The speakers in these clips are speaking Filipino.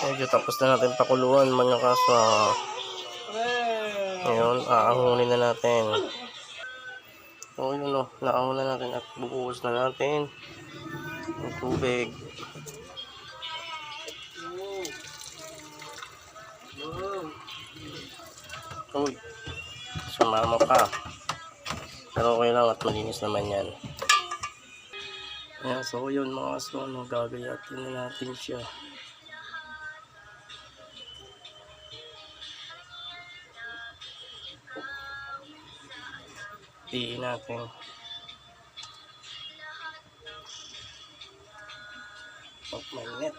Medyo tapos na natin pakuluan mga kaso. Ngayon, aangunin na natin. So yun o, naangon na natin at bubuhos na natin ang tubig. Uy, sumama pa. Pero okay lang at malinis naman yan. Ayan, so yun mga kaso, gagayatin na natin siya. Tiin natin. Pag mainit.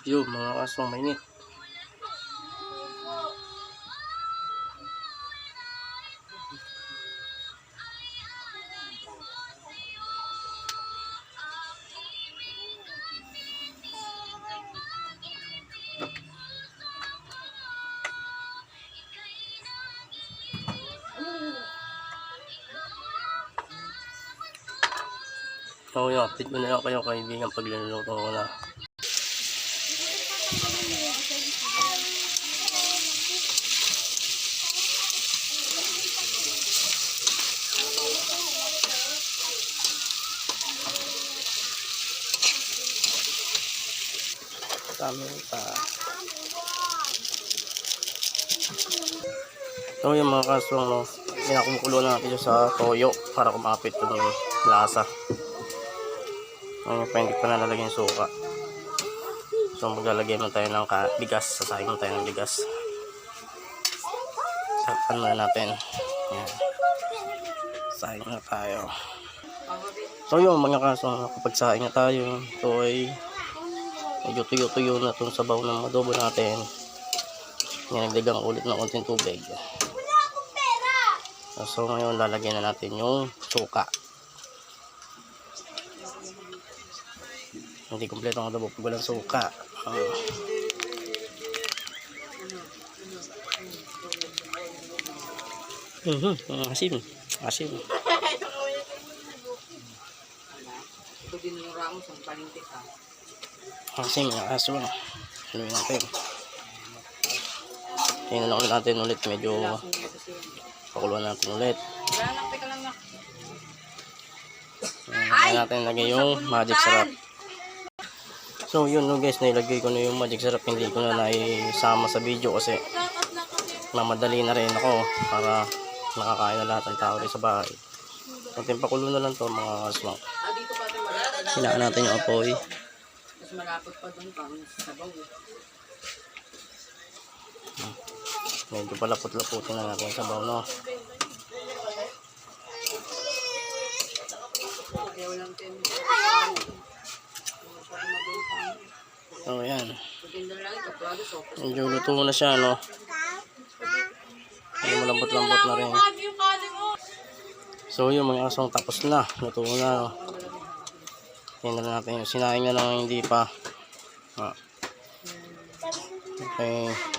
Yun mga kasong mainit. So yun, update mo na lang kayo kaibigan pag linuluto ko na. So yung mga kaso, pinakumukulo na natin sa toyo para kumapit yung lasa. Ngayon pa hindi pa nalalagyan yung suka. So maglalagay mo tayo ng bigas, sasahing mo tayo ng bigas. Takpan muna natin. Ayan. Sahing na tayo. So yung mga kaso, kapag sahing na tayo, ito ay medyo tuyo-tuyo na itong sabaw ng adobo natin. Nagdagang ulit ng konting tubig. So ngayon lalagyan na natin yung suka. Hindi kompleto ang adobo pag walang suka. Asim. Asim. Asim yung aso. Haluin natin. Tingnan lang natin ulit. Medyo pakuluan natin ulit. Ayan natin lagay yung magic syrup. So yun guys, nailagay ko na yung magic syrup. Hindi ko na naisama sa video kasi mamadali na rin ako para nakakain na lahat ng tao rin sa bahay. Kunting pakulo na lang to mga kaswang. Hinaan natin yung apoy. Malapot pa doon pang sabaw. Medyo palapot-laputin na natin yung sabaw, no? So yan. Medyo luto na siya, no? Medyo malambot-lambot na rin. So yun mga kasong, tapos na. Luto na, no? Tingnan natin yung sinaing na lang hindi pa. Okay.